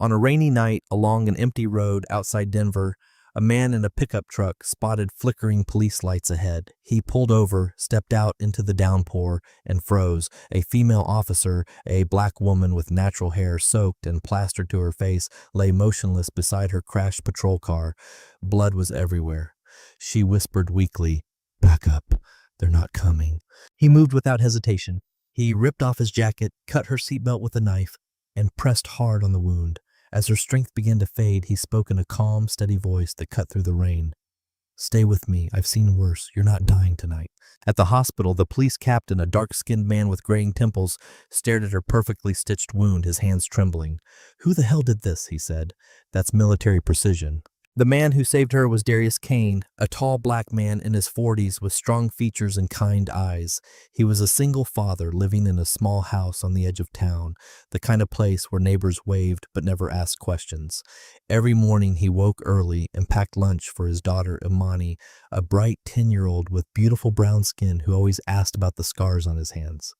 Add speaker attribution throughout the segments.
Speaker 1: On a rainy night along an empty road outside Denver, a man in a pickup truck spotted flickering police lights ahead. He pulled over, stepped out into the downpour, and froze. A female officer, a black woman with natural hair soaked and plastered to her face, lay motionless beside her crashed patrol car. Blood was everywhere. She whispered weakly, "Back up. They're not coming." He moved without hesitation. He ripped off his jacket, cut her seatbelt with a knife, and pressed hard on the wound. As her strength began to fade, he spoke in a calm, steady voice that cut through the rain. "Stay with me. I've seen worse. You're not dying tonight." At the hospital, the police captain, a dark-skinned man with graying temples, stared at her perfectly stitched wound, his hands trembling. "Who the hell did this?" he said. "That's military precision." The man who saved her was Darius Kane, a tall black man in his 40s with strong features and kind eyes. He was a single father living in a small house on the edge of town, the kind of place where neighbors waved but never asked questions. Every morning he woke early and packed lunch for his daughter Imani, a bright 10-year-old with beautiful brown skin who always asked about the scars on his hands.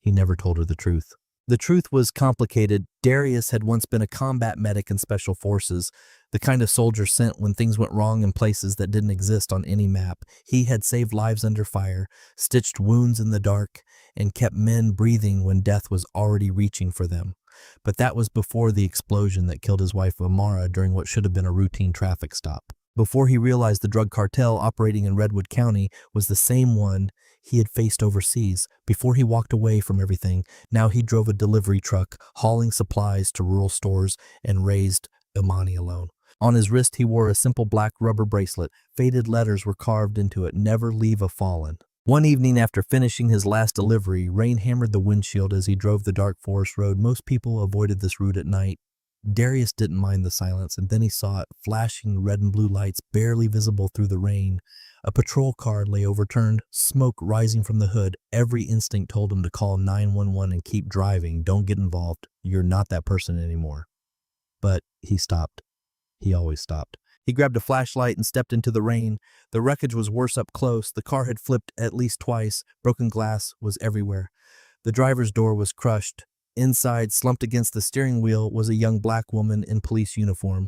Speaker 1: He never told her the truth. The truth was complicated. Darius had once been a combat medic in special forces, the kind of soldier sent when things went wrong in places that didn't exist on any map. He had saved lives under fire, stitched wounds in the dark, and kept men breathing when death was already reaching for them. But that was before the explosion that killed his wife Amara during what should have been a routine traffic stop. Before he realized the drug cartel operating in Redwood County was the same one he had faced overseas. Before he walked away from everything, now he drove a delivery truck, hauling supplies to rural stores, and raised Imani alone. On his wrist he wore a simple black rubber bracelet. Faded letters were carved into it, "Never leave a fallen." One evening after finishing his last delivery, rain hammered the windshield as he drove the dark forest road. Most people avoided this route at night. Darius didn't mind the silence, and then he saw it, flashing red and blue lights barely visible through the rain. A patrol car lay overturned, smoke rising from the hood. Every instinct told him to call 911 and keep driving. Don't get involved. You're not that person anymore. But he stopped. He always stopped. He grabbed a flashlight and stepped into the rain. The wreckage was worse up close. The car had flipped at least twice. Broken glass was everywhere. The driver's door was crushed. Inside, slumped against the steering wheel, was a young black woman in police uniform.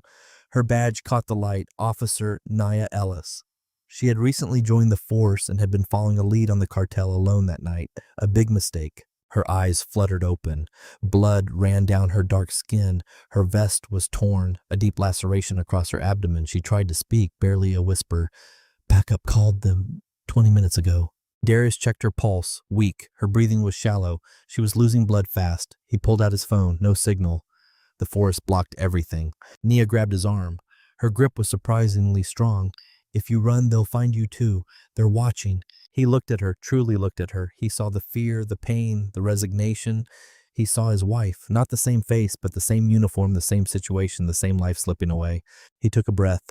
Speaker 1: Her badge caught the light, Officer Nia Ellis. She had recently joined the force and had been following a lead on the cartel alone that night. A big mistake. Her eyes fluttered open. Blood ran down her dark skin. Her vest was torn, a deep laceration across her abdomen. She tried to speak, barely a whisper. "Backup called them 20 minutes ago." Darius checked her pulse, weak. Her breathing was shallow. She was losing blood fast. He pulled out his phone. No signal. The forest blocked everything. Nia grabbed his arm. Her grip was surprisingly strong. "If you run, they'll find you too. They're watching." He looked at her, truly looked at her. He saw the fear, the pain, the resignation. He saw his wife. Not the same face, but the same uniform, the same situation, the same life slipping away. He took a breath.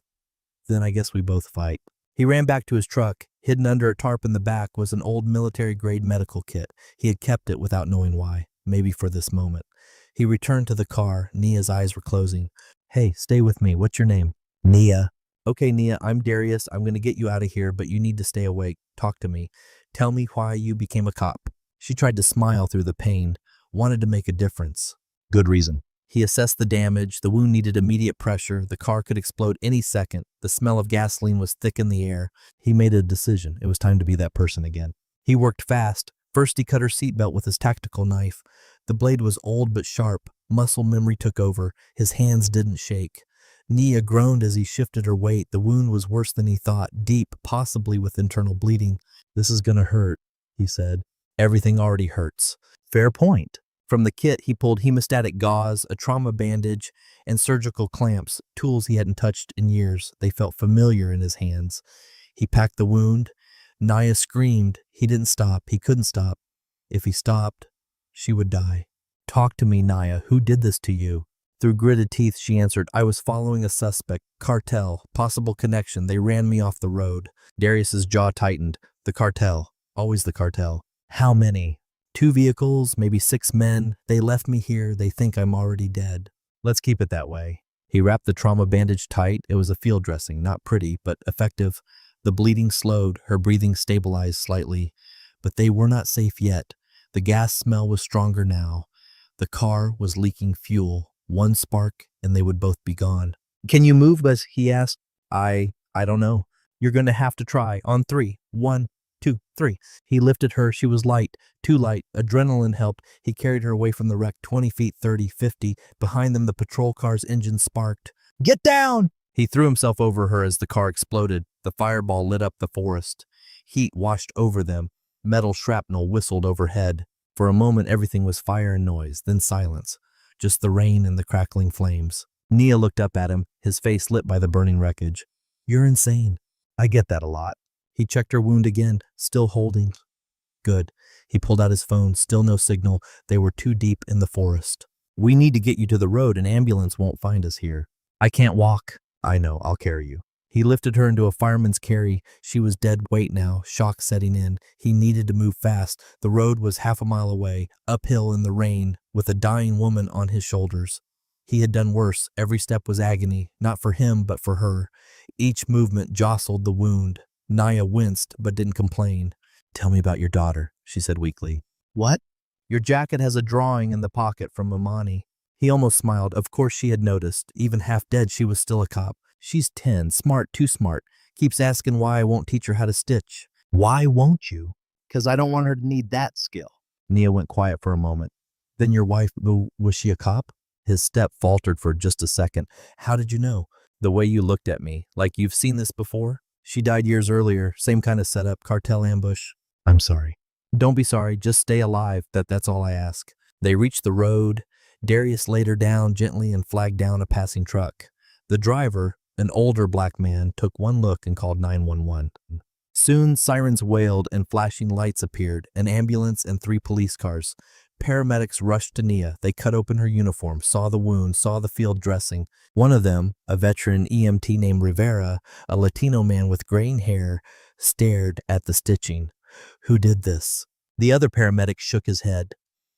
Speaker 1: "Then I guess we both fight." He ran back to his truck. Hidden under a tarp in the back was an old military-grade medical kit. He had kept it without knowing why, maybe for this moment. He returned to the car. Nia's eyes were closing. "Hey, stay with me. What's your name?" "Nia." "Okay, Nia, I'm Darius. I'm going to get you out of here, but you need to stay awake. Talk to me. Tell me why you became a cop." She tried to smile through the pain, wanted to make a difference. "Good reason." He assessed the damage. The wound needed immediate pressure. The car could explode any second. The smell of gasoline was thick in the air. He made a decision. It was time to be that person again. He worked fast. First, he cut her seatbelt with his tactical knife. The blade was old but sharp. Muscle memory took over. His hands didn't shake. Nia groaned as he shifted her weight. The wound was worse than he thought, deep, possibly with internal bleeding. "This is gonna hurt," he said. "Everything already hurts." Fair point. From the kit, he pulled hemostatic gauze, a trauma bandage, and surgical clamps, tools he hadn't touched in years. They felt familiar in his hands. He packed the wound. Nia screamed. He didn't stop. He couldn't stop. If he stopped, she would die. "Talk to me, Nia. Who did this to you?" Through gritted teeth, she answered, "I was following a suspect. Cartel. Possible connection. They ran me off the road." Darius's jaw tightened. The cartel. Always the cartel. "How many?" "2 vehicles, maybe 6 men. They left me here. They think I'm already dead." "Let's keep it that way." He wrapped the trauma bandage tight. It was a field dressing, not pretty, but effective. The bleeding slowed. Her breathing stabilized slightly. But they were not safe yet. The gas smell was stronger now. The car was leaking fuel. One spark, and they would both be gone. Can you move, Buzz? He asked. I don't know. You're going to have to try. On three. 1, 2, 3. He lifted her. She was light, too light. Adrenaline helped. He carried her away from the wreck, 20 feet, 30, 50. Behind them, the patrol car's engine sparked. Get down! He threw himself over her as the car exploded. The fireball lit up the forest. Heat washed over them. Metal shrapnel whistled overhead. For a moment, everything was fire and noise, then silence. Just the rain and the crackling flames. Nia looked up at him, his face lit by the burning wreckage. You're insane. I get that a lot. He checked her wound again, still holding. Good. He pulled out his phone, still no signal. They were too deep in the forest. We need to get you to the road. An ambulance won't find us here. I can't walk. I know, I'll carry you. He lifted her into a fireman's carry. She was dead weight now, shock setting in. He needed to move fast. The road was half a mile away, uphill in the rain, with a dying woman on his shoulders. He had done worse. Every step was agony, not for him, but for her. Each movement jostled the wound. Naya winced, but didn't complain. Tell me about your daughter, she said weakly. What? Your jacket has a drawing in the pocket from Imani. He almost smiled. Of course she had noticed. Even half dead, she was still a cop. She's 10, smart, too smart. Keeps asking why I won't teach her how to stitch. Why won't you? Because I don't want her to need that skill. Nia went quiet for a moment. Then your wife, was she a cop? His step faltered for just a second. How did you know? The way you looked at me, like you've seen this before. She died years earlier, same kind of setup, cartel ambush. I'm sorry. Don't be sorry, just stay alive, that's all I ask. They reached the road. Darius laid her down gently and flagged down a passing truck. The driver, an older black man, took one look and called 911. Soon, sirens wailed and flashing lights appeared, an ambulance and 3 police cars. Paramedics rushed to Nia. They cut open her uniform, saw the wound, saw the field dressing. One of them, a veteran EMT named Rivera, a Latino man with graying hair, stared at the stitching. Who did this? The other paramedic shook his head.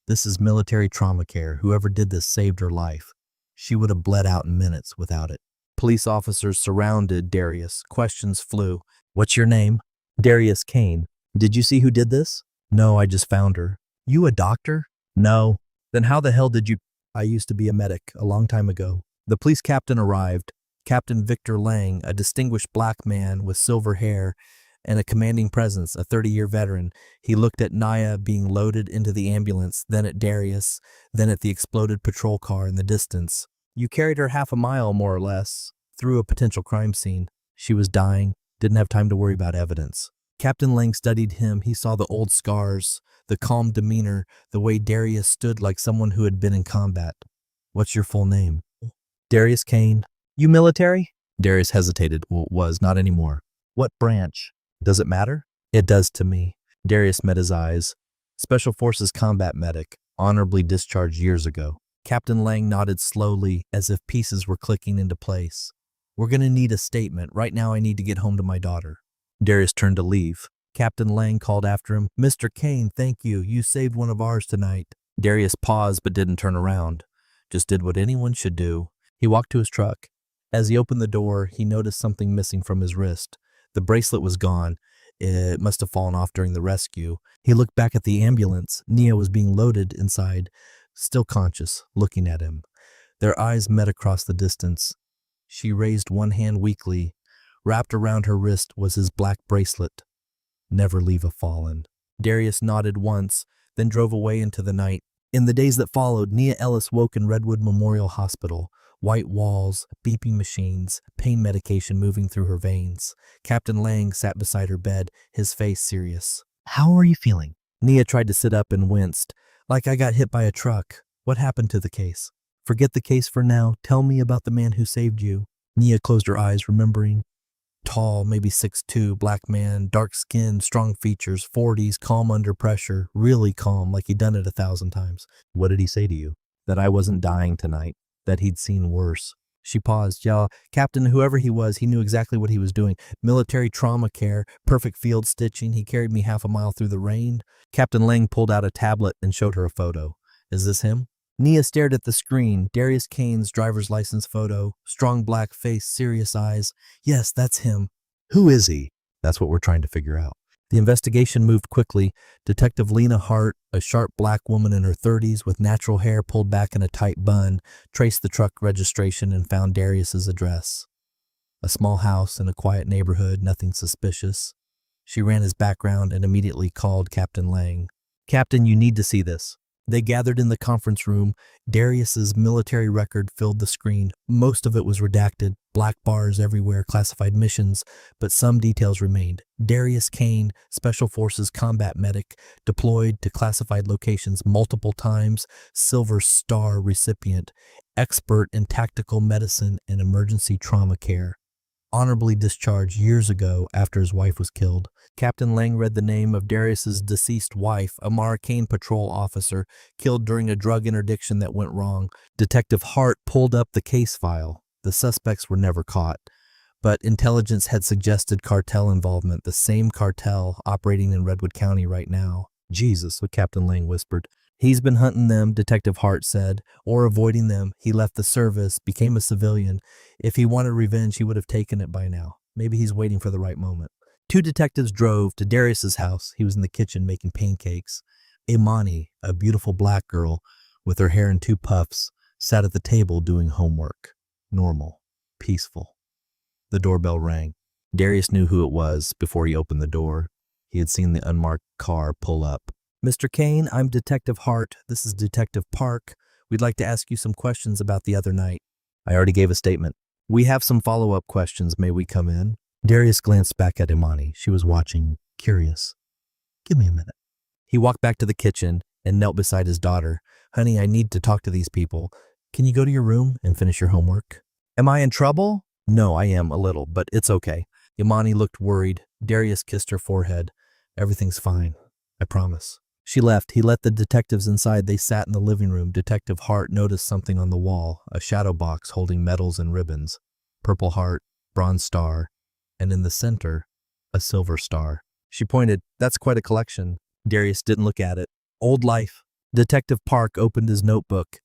Speaker 1: This is military trauma care. Whoever did this saved her life. She would have bled out in minutes without it. Police officers surrounded Darius. Questions flew. What's your name? Darius Kane. Did you see who did this? No, I just found her. You a doctor? No. Then how the hell did you? I used to be a medic a long time ago. The police captain arrived. Captain Victor Lang, a distinguished black man with silver hair and a commanding presence, a 30-year veteran. He looked at Naya being loaded into the ambulance, then at Darius, then at the exploded patrol car in the distance. You carried her half a mile, more or less, through a potential crime scene. She was dying, didn't have time to worry about evidence. Captain Lang studied him. He saw the old scars, the calm demeanor, the way Darius stood like someone who had been in combat. What's your full name? Darius Kane. You military? Darius hesitated. Well, was, not anymore. What branch? Does it matter? It does to me. Darius met his eyes. Special Forces combat medic, honorably discharged years ago. Captain Lang nodded slowly as if pieces were clicking into place. We're going to need a statement. Right now I need to get home to my daughter. Darius turned to leave. Captain Lang called after him. Mr. Kane, thank you. You saved one of ours tonight. Darius paused but didn't turn around. Just did what anyone should do. He walked to his truck. As he opened the door, he noticed something missing from his wrist. The bracelet was gone. It must have fallen off during the rescue. He looked back at the ambulance. Nia was being loaded inside, still conscious, looking at him. Their eyes met across the distance. She raised one hand weakly. Wrapped around her wrist was his black bracelet. Never leave a fallen. Darius nodded once, then drove away into the night. In the days that followed, Nia Ellis woke in Redwood Memorial Hospital. White walls, beeping machines, pain medication moving through her veins. Captain Lang sat beside her bed, his face serious. How are you feeling? Nia tried to sit up and winced. Like I got hit by a truck. What happened to the case? Forget the case for now. Tell me about the man who saved you. Nia closed her eyes, remembering. Tall, maybe 6'2", black man, dark skin, strong features, 40s, calm under pressure, really calm, like he'd done it 1,000 times. What did he say to you? That I wasn't dying tonight. That he'd seen worse. She paused. Yeah, Captain, whoever he was, he knew exactly what he was doing. Military trauma care, perfect field stitching. He carried me half a mile through the rain. Captain Lang pulled out a tablet and showed her a photo. Is this him? Nia stared at the screen. Darius Kane's driver's license photo. Strong black face, serious eyes. Yes, that's him. Who is he? That's what we're trying to figure out. The investigation moved quickly. Detective Lena Hart, a sharp black woman in her 30s with natural hair pulled back in a tight bun, traced the truck registration and found Darius's address. A small house in a quiet neighborhood, nothing suspicious. She ran his background and immediately called Captain Lang. "Captain, you need to see this." They gathered in the conference room. Darius's military record filled the screen. Most of it was redacted, black bars everywhere, classified missions, but some details remained. Darius Kane, Special Forces combat medic, deployed to classified locations multiple times, Silver Star recipient, expert in tactical medicine and emergency trauma care. Honorably discharged years ago after his wife was killed. Captain Lang read the name of Darius's deceased wife, a Maricane patrol officer, killed during a drug interdiction that went wrong. Detective Hart pulled up the case file. The suspects were never caught, but intelligence had suggested cartel involvement, the same cartel operating in Redwood County right now. "Jesus," what Captain Lang whispered. "He's been hunting them," Detective Hart said, "or avoiding them. He left the service, became a civilian. If he wanted revenge, he would have taken it by now. Maybe he's waiting for the right moment." Two detectives drove to Darius's house. He was in the kitchen making pancakes. Imani, a beautiful black girl with her hair in two puffs, sat at the table doing homework. Normal, peaceful. The doorbell rang. Darius knew who it was before he opened the door. He had seen the unmarked car pull up. "Mr. Kane, I'm Detective Hart. This is Detective Park. We'd like to ask you some questions about the other night." "I already gave a statement." "We have some follow-up questions. May we come in?" Darius glanced back at Imani. She was watching, curious. "Give me a minute." He walked back to the kitchen and knelt beside his daughter. "Honey, I need to talk to these people. Can you go to your room and finish your homework?" "Am I in trouble?" "No, I am a little, but it's okay." Imani looked worried. Darius kissed her forehead. "Everything's fine. I promise." She left. He let the detectives inside. They sat in the living room. Detective Hart noticed something on the wall, a shadow box holding medals and ribbons. Purple Heart, Bronze Star, and in the center, a Silver Star. She pointed. "That's quite a collection." Darius didn't look at it. "Old life." Detective Park opened his notebook.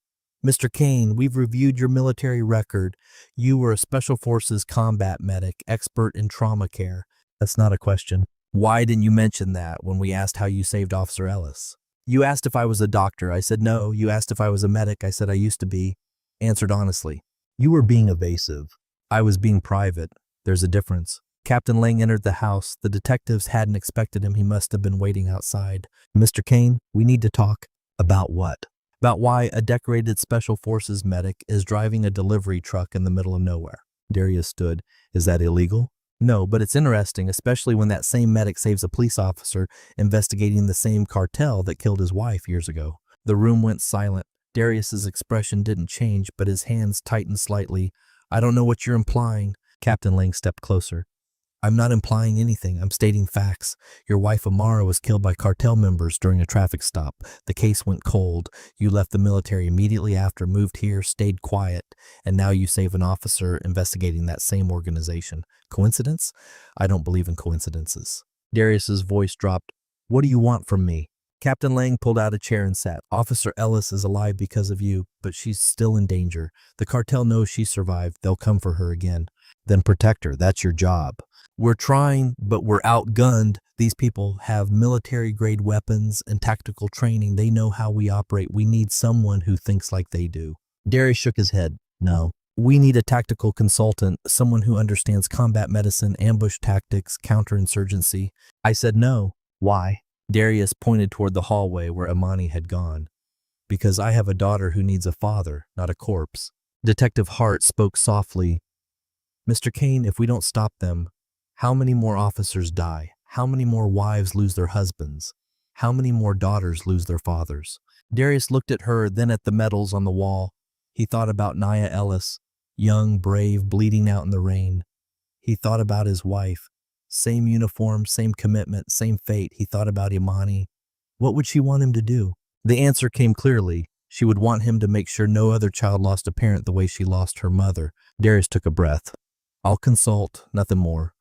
Speaker 1: "Mr. Kane, we've reviewed your military record. You were a Special Forces combat medic, expert in trauma care." "That's not a question." "Why didn't you mention that when we asked how you saved Officer Ellis?" "You asked if I was a doctor. I said no. You asked if I was a medic. I said I used to be." Answered honestly. "You were being evasive." "I was being private. There's a difference." Captain Lang entered the house. The detectives hadn't expected him. He must have been waiting outside. "Mr. Kane, we need to talk." "About what?" "About why a decorated Special Forces medic is driving a delivery truck in the middle of nowhere." Darius stood. "Is that illegal?" "No, but it's interesting, especially when that same medic saves a police officer investigating the same cartel that killed his wife years ago." The room went silent. Darius's expression didn't change, but his hands tightened slightly. "I don't know what you're implying." Captain Lang stepped closer. "I'm not implying anything. I'm stating facts. Your wife Amara was killed by cartel members during a traffic stop. The case went cold. You left the military immediately after, moved here, stayed quiet, and now you save an officer investigating that same organization. Coincidence? I don't believe in coincidences." Darius's voice dropped. "What do you want from me?" Captain Lang pulled out a chair and sat. "Officer Ellis is alive because of you, but she's still in danger. The cartel knows she survived. They'll come for her again." "Then protect her. That's your job." "We're trying, but we're outgunned. These people have military-grade weapons and tactical training. They know how we operate. We need someone who thinks like they do." Darius shook his head. "No. We need a tactical consultant, someone who understands combat medicine, ambush tactics, counterinsurgency." I said no. "Why?" Darius pointed toward the hallway where Imani had gone. "Because I have a daughter who needs a father, not a corpse." Detective Hart spoke softly. "Mr. Kane, if we don't stop them, how many more officers die? How many more wives lose their husbands? How many more daughters lose their fathers?" Darius looked at her, then at the medals on the wall. He thought about Nia Ellis, young, brave, bleeding out in the rain. He thought about his wife. Same uniform, same commitment, same fate. He thought about Imani. What would she want him to do? The answer came clearly. She would want him to make sure no other child lost a parent the way she lost her mother. Darius took a breath. "I'll consult, nothing more.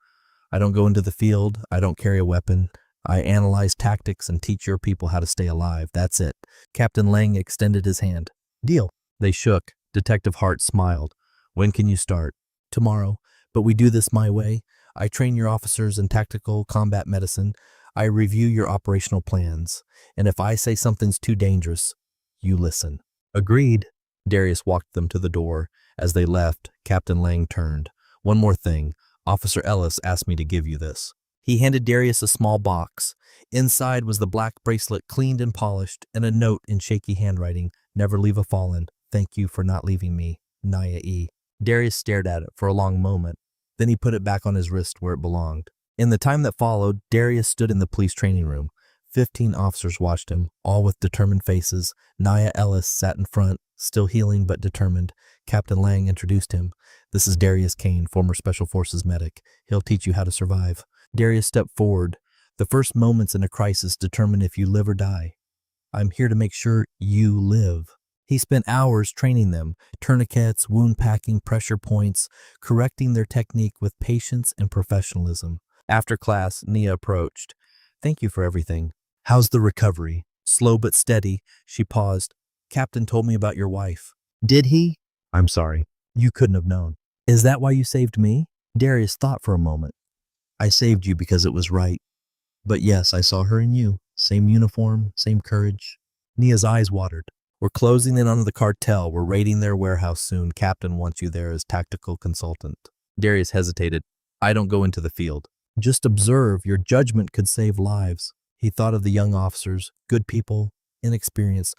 Speaker 1: I don't go into the field. I don't carry a weapon. I analyze tactics and teach your people how to stay alive. That's it." Captain Lang extended his hand. "Deal." They shook. Detective Hart smiled. "When can you start?" "Tomorrow. But we do this my way. I train your officers in tactical combat medicine. I review your operational plans, and if I say something's too dangerous, you listen." "Agreed." Darius walked them to the door. As they left, Captain Lang turned. "One more thing. Officer Ellis asked me to give you this." He handed Darius a small box. Inside was the black bracelet, cleaned and polished, and a note in shaky handwriting. "Never leave a fallen. Thank you for not leaving me. Naya E." Darius stared at it for a long moment. Then he put it back on his wrist where it belonged. In the time that followed, Darius stood in the police training room. 15 officers watched him, all with determined faces. Naya Ellis sat in front, still healing but determined. Captain Lang introduced him. "This is Darius Kane, former Special Forces medic. He'll teach you how to survive." Darius stepped forward. "The first moments in a crisis determine if you live or die. I'm here to make sure you live." He spent hours training them, tourniquets, wound packing, pressure points, correcting their technique with patience and professionalism. After class, Nia approached. "Thank you for everything. How's the recovery?" Slow but steady, she paused. "Captain told me about your wife." "Did he?" "I'm sorry. You couldn't have known." "Is that why you saved me?" Darius thought for a moment. "I saved you because it was right. But yes, I saw her in you. Same uniform, same courage." Nia's eyes watered. "We're closing in on the cartel. We're raiding their warehouse soon. Captain wants you there as tactical consultant." Darius hesitated. "I don't go into the field." "Just observe. Your judgment could save lives." He thought of the young officers, good people, inexperienced.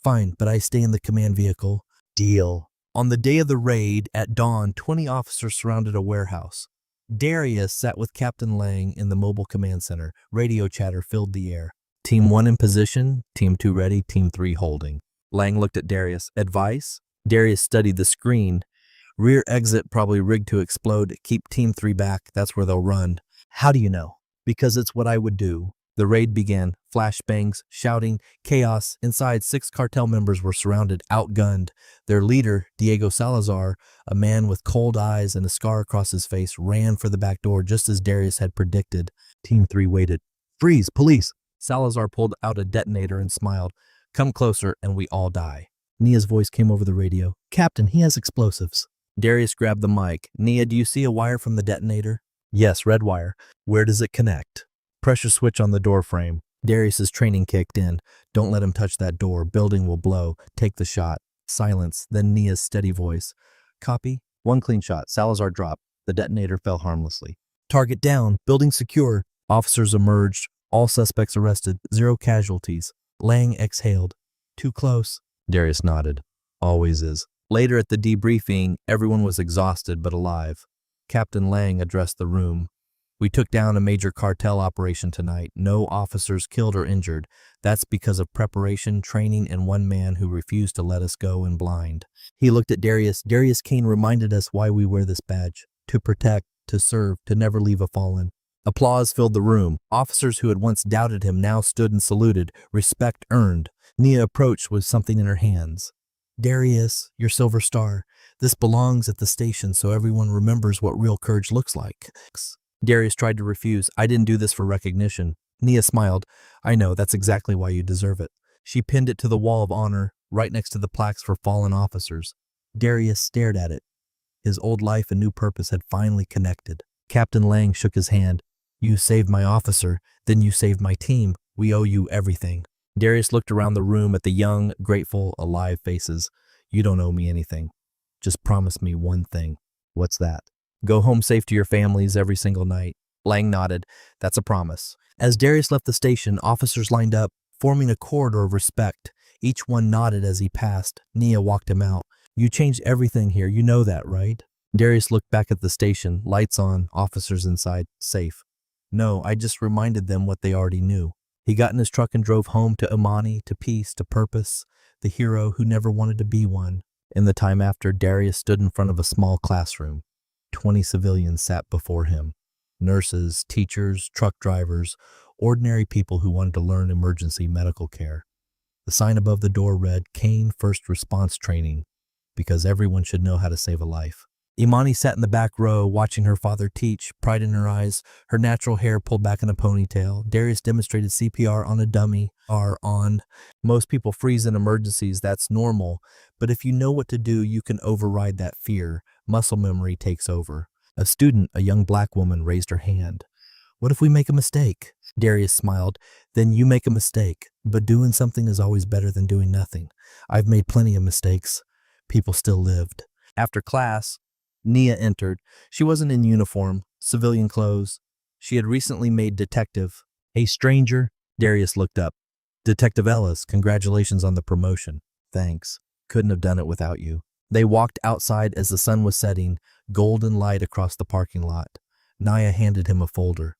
Speaker 1: "Fine, but I stay in the command vehicle." "Deal." On the day of the raid, at dawn, 20 officers surrounded a warehouse. Darius sat with Captain Lang in the mobile command center. Radio chatter filled the air. "Team 1 in position, Team 2 ready, Team 3 holding." Lang looked at Darius. "Advice?" Darius studied the screen. "Rear exit probably rigged to explode. Keep Team 3 back. That's where they'll run." "How do you know?" "Because it's what I would do." The raid began. Flashbangs, shouting, chaos. Inside, 6 cartel members were surrounded, outgunned. Their leader, Diego Salazar, a man with cold eyes and a scar across his face, ran for the back door just as Darius had predicted. Team 3 waited. "Freeze, police!" Salazar pulled out a detonator and smiled. "Come closer and we all die." Nia's voice came over the radio. "Captain, he has explosives." Darius grabbed the mic. "Nia, do you see a wire from the detonator?" "Yes, red wire." "Where does it connect?" "Pressure switch on the door frame." Darius's training kicked in. "Don't let him touch that door. Building will blow. Take the shot." Silence, then Nia's steady voice. "Copy." One clean shot. Salazar dropped. The detonator fell harmlessly. "Target down. Building secure." Officers emerged. All suspects arrested. 0 casualties. Lang exhaled. "Too close." Darius nodded. "Always is." Later at the debriefing, everyone was exhausted but alive. Captain Lang addressed the room. "We took down a major cartel operation tonight. No officers killed or injured. That's because of preparation, training, and one man who refused to let us go in blind." He looked at Darius. "Darius Kane reminded us why we wear this badge. To protect, to serve, to never leave a fallen." Applause filled the room. Officers who had once doubted him now stood and saluted. Respect earned. Nia approached with something in her hands. "Darius, your silver star. This belongs at the station so everyone remembers what real courage looks like." Darius tried to refuse. "I didn't do this for recognition." Nia smiled. "I know, that's exactly why you deserve it." She pinned it to the wall of honor, right next to the plaques for fallen officers. Darius stared at it. His old life and new purpose had finally connected. Captain Lang shook his hand. "You saved my officer, then you saved my team. We owe you everything." Darius looked around the room at the young, grateful, alive faces. "You don't owe me anything. Just promise me one thing." "What's that?" "Go home safe to your families every single night." Lang nodded. "That's a promise." As Darius left the station, officers lined up, forming a corridor of respect. Each one nodded as he passed. Nia walked him out. "You changed everything here. You know that, right?" Darius looked back at the station. Lights on, officers inside, safe. "No, I just reminded them what they already knew." He got in his truck and drove home to Imani, to peace, to purpose, the hero who never wanted to be one. In the time after, Darius stood in front of a small classroom. 20 civilians sat before him. Nurses, teachers, truck drivers, ordinary people who wanted to learn emergency medical care. The sign above the door read, "Kane First Response Training," because everyone should know how to save a life. Imani sat in the back row, watching her father teach, pride in her eyes, her natural hair pulled back in a ponytail. Darius demonstrated CPR on a dummy. Most people freeze in emergencies, that's normal. But if you know what to do, you can override that fear. Muscle memory takes over. A student, a young black woman, raised her hand. What if we make a mistake? Darius smiled. Then you make a mistake, but doing something is always better than doing nothing. I've made plenty of mistakes. People still lived. After class, Nia entered. She wasn't in uniform, civilian clothes. She had recently made detective. Hey, stranger. Darius looked up. Detective Ellis, congratulations on the promotion. Thanks. Couldn't have done it without you. They walked outside as the sun was setting, golden light across the parking lot. Nia handed him a folder.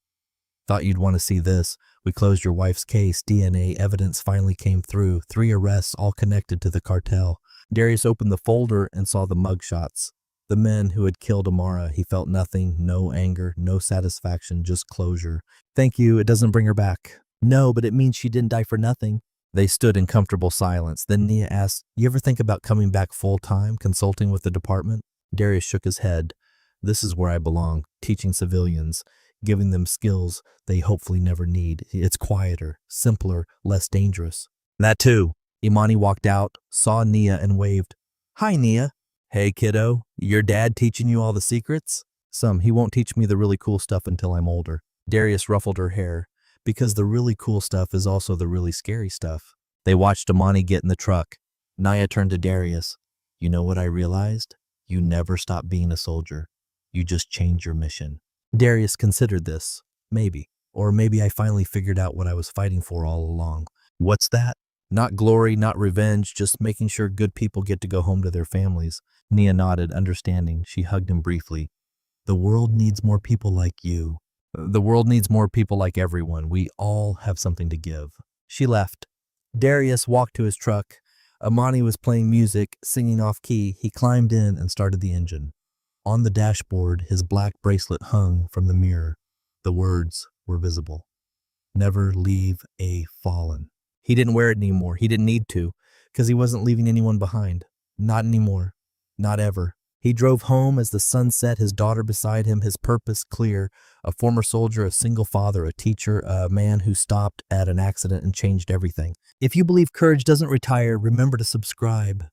Speaker 1: Thought you'd want to see this. We closed your wife's case. DNA evidence finally came through. 3 arrests, all connected to the cartel. Darius opened the folder and saw the mugshots. The men who had killed Amara. He felt nothing, no anger, no satisfaction, just closure. Thank you, it doesn't bring her back. No, but it means she didn't die for nothing. They stood in comfortable silence. Then Nia asked, you ever think about coming back full-time, consulting with the department? Darius shook his head. This is where I belong, teaching civilians, giving them skills they hopefully never need. It's quieter, simpler, less dangerous. That too. Imani walked out, saw Nia and waved. Hi, Nia. Hey, kiddo. Your dad teaching you all the secrets? Some. He won't teach me the really cool stuff until I'm older. Darius ruffled her hair. Because the really cool stuff is also the really scary stuff. They watched Imani get in the truck. Nia turned to Darius. You know what I realized? You never stop being a soldier. You just change your mission. Darius considered this. Maybe. Or maybe I finally figured out what I was fighting for all along. What's that? Not glory, not revenge, just making sure good people get to go home to their families. Nia nodded, understanding. She hugged him briefly. The world needs more people like you. The world needs more people like everyone. We all have something to give. She left. Darius walked to his truck. Imani was playing music, singing off key. He climbed in and started the engine. On the dashboard, his black bracelet hung from the mirror. The words were visible. Never leave a fallen. He didn't wear it anymore. He didn't need to, because he wasn't leaving anyone behind. Not anymore. Not ever. He drove home as the sun set, his daughter beside him, his purpose clear. A former soldier, a single father, a teacher, a man who stopped at an accident and changed everything. If you believe courage doesn't retire, remember to subscribe.